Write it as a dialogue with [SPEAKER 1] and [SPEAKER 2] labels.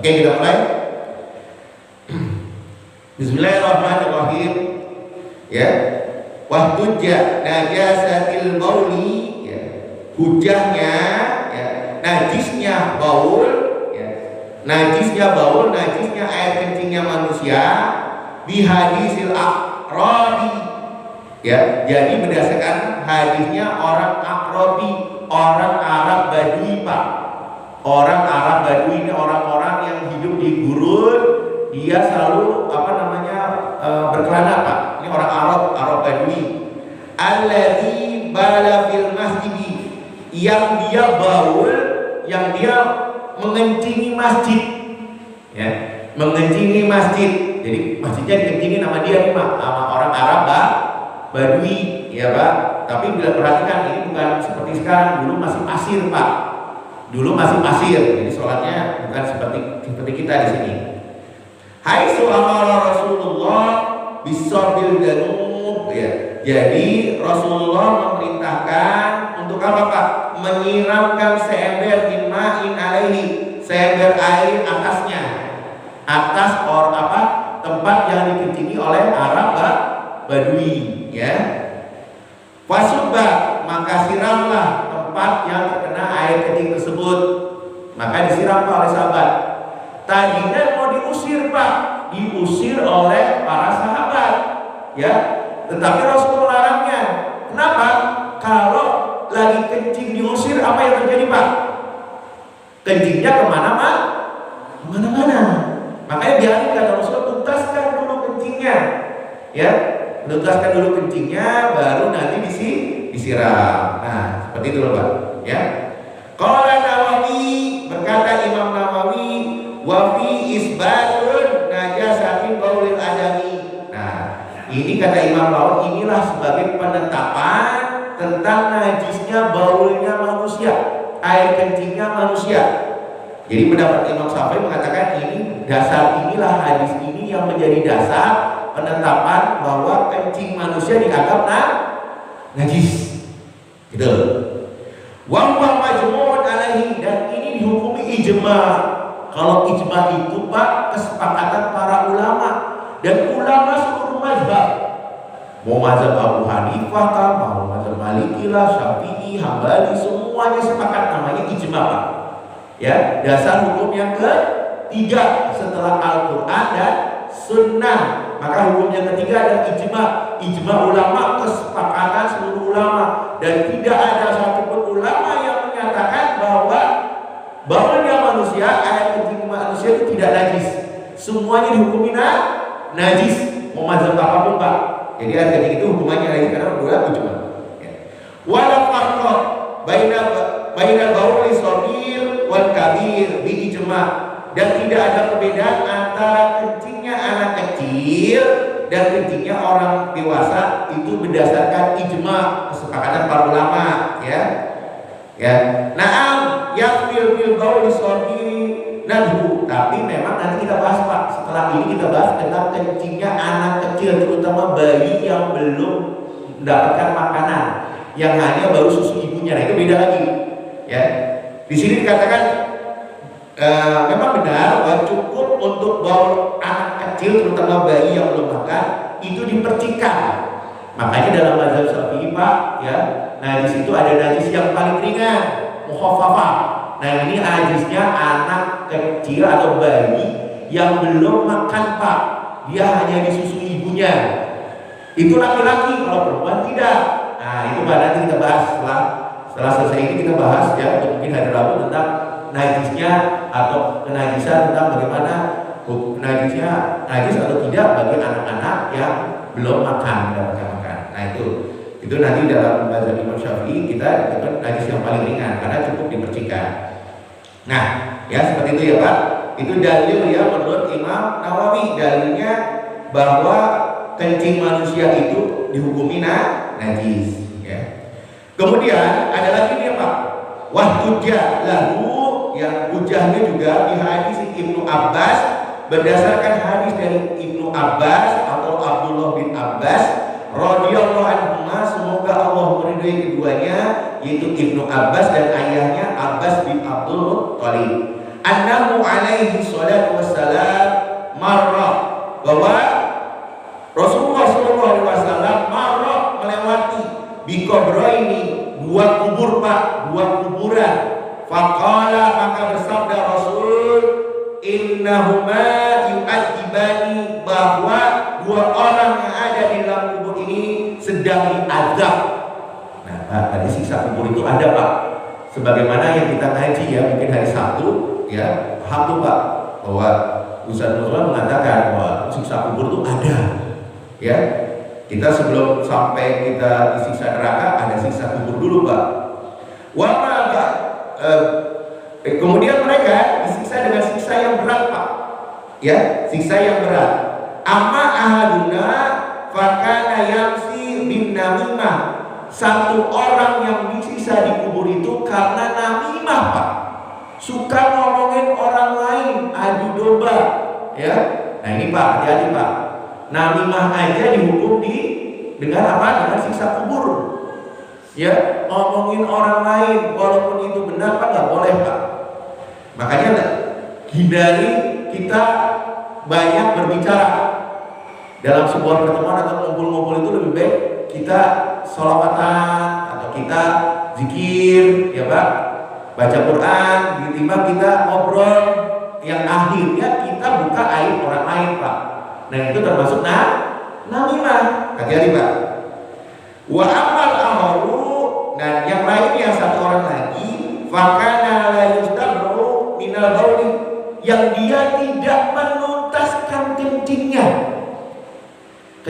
[SPEAKER 1] Oke, kita mulai. Bismillahirrahmanirrahim. Ya. Wahtujja najasatil bauli, ya. Hujahnya, ya, najisnya baul, ya. Najisnya baul, najisnya air kencingnya manusia bihadisil aqrabi. Ya, jadi berdasarkan hadisnya orang Aqrabi, orang Arab Badui, Pak. Orang Arab Badui ini orang-orang yang hidup di gurun, dia selalu berkelana, Pak. Ini orang Arab Badui. Alladzi bala fil masjid, yang dia baul, yang dia mengencingi masjid. Ya, mengencingi masjid. Jadi masjidnya dikencingin sama dia nih, Pak, sama orang Arab, Pak. Badui, ya Pak. Tapi bila perhatikan, ini bukan seperti sekarang. Dulu masih pasir, Pak. Dulu masih pasir, jadi sholatnya bukan seperti kita di sini. Hai su'amala Rasulullah bisorbil danub, ya. Jadi Rasulullah memerintahkan untuk apa, Pak? Menyiramkan seember ma'in alaihi, seember air atasnya, atas tempat yang dikencingi oleh Arab Badui, ya. Fasubba, maka siramlah tempat yang terkena air kencing tersebut. Maka disiram, Pak, oleh sahabat. Tadinya mau diusir, Pak, diusir oleh para sahabat, ya. Tetapi Rasul melarangnya. Kenapa? Kalau lagi kencing diusir, apa yang terjadi, Pak? Kencingnya kemana, Pak? Kemana-mana. Makanya biarin, kata Rasul, tuntaskan dulu kencingnya, ya. Tuntaskan dulu kencingnya, baru nanti disiram. Nah, seperti itu loh, Pak, ya. Qala Nawawi, berkata Imam Nawawi, wa fi isbatun najasatin baulil adami. Nah, ini kata Imam Nawawi, inilah sebagai penetapan tentang najisnya baulnya manusia, air kencingnya manusia. Jadi pendapat Imam Syafi'i mengatakan inilah hadis ini yang menjadi dasar penetapan bahwa kencing manusia dianggap najis. Gitu. Wa huwa majmu'un alaihi, dan ini dihukumi ijma. Kalau ijma itu, Pak, kesepakatan para ulama, dan ulama seluruh mazhab. Mau mazhab Abu Hanifah kah, mau mazhab Maliki lah, Syafi'i, Hambali, semuanya sepakat, namanya ijma, Pak. Ya, dasar hukum yang ketiga setelah Al-Qur'an dan Sunnah. Maka hukum yang ketiga adalah ijma ulama, kesepakatan seluruh ulama, dan tidak ada satupun ulama yang menyatakan bahwa baulnya manusia, air kencing manusia itu tidak najis. Semuanya dihukumi najis, mau mazhab apapun, Pak. Jadi air kencing itu hukumannya najis karena ijma. Wala farqa baina bauli shaghir wal kabir bi ijma, dan tidak ada perbedaan antara kencingnya anak kecil dan kencingnya orang dewasa, itu berdasarkan ijma, kesepakatan para ulama, ya. Ya. Naam yakfil fil bauli shaghir nadhu, tapi memang nanti kita bahas, Pak. Setelah ini kita bahas tentang kencingnya anak kecil, terutama bayi yang belum mendapatkan makanan, yang hanya baru susu ibunya. Nah, itu beda lagi, ya. Di sini dikatakan memang benar bahwa cukup untuk baul anak kecil, terutama bayi yang belum makan, itu dipercikan. Makanya dalam mazhab Syafi'i, Pak, ya, nah di situ ada najis yang paling ringan, mukhaffafah. Nah, ini najisnya anak kecil atau bayi yang belum makan, Pak. Dia hanya disusui ibunya. Itu laki-laki, kalau perempuan tidak. Nah, itu nanti kita bahas setelah selesai ini kita bahas, ya, mungkin hari Rabu tentang najisnya atau kenajisan, tentang bagaimana najisnya najis atau tidak bagi anak-anak yang belum mendapatkan makan. Nah, itu nanti dalam mazhab Imam Syafi'i kita itu najis yang paling ringan karena cukup dipercikan. Nah, ya seperti itu ya, Pak. Itu dalil ya menurut Imam Nawawi, dalilnya bahwa kencing manusia itu dihukumi najis, ya. Kemudian ada lagi nih, Pak, wahtujja lahu, yang hujahnya juga di hadis Ibnu Abbas, berdasarkan hadis dari Ibnu Abbas atau Abdullah bin Abbas radhiyallahu anhu, semoga Allah meridhai keduanya, yaitu Ibnu Abbas dan ayahnya Abbas bin Abdul Muttalib. annahu alaihi salatu wassalam marrah, bahwa Rasulullah SAW marrah melewati biqabraini, dua kubur Pak, dua kuburan. Faqala, maka bersabda Rasul, innahuma yu'adzibani, bahwa dua orang yang ada di dalam kubur ini sedang diazab. Nah Pak, tadi siksa kubur itu ada Pak, sebagaimana yang kita ngaji ya, mungkin hari Sabtu ya, paham tuh Pak, bahwa Ustaz Nusron mengatakan bahwa siksa kubur itu ada ya. Kita sebelum sampai kita disiksa neraka, ada siksa kubur dulu Pak. Kemudian mereka disiksa dengan siksa yang berat Pak, ya, siksa yang berat. Amma ahaduna fakana yamsi bin namimah, satu orang yang disiksa di kubur itu karena namimah Pak, suka ngomongin orang lain, adu domba ya. Nah ini Pak, hati-hati Pak, namimah aja dihukum dengan apa? Dengan siksa kubur ya. Ngomongin orang lain walaupun itu benar Pak, nggak boleh Pak. Makanya hindari kita banyak berbicara dalam sebuah pertemuan atau ngumpul-ngumpul. Itu lebih baik kita sholawatan atau kita zikir ya Pak, baca Quran, ketimbang kita ngobrol yang akhirnya kita buka aib orang lain Pak. Nah itu termasuk namimah. Hati-hati Pak. Wa amal amaru, dan yang lainnya satu orang lagi, fakana la yustabru minal bauli, yang dia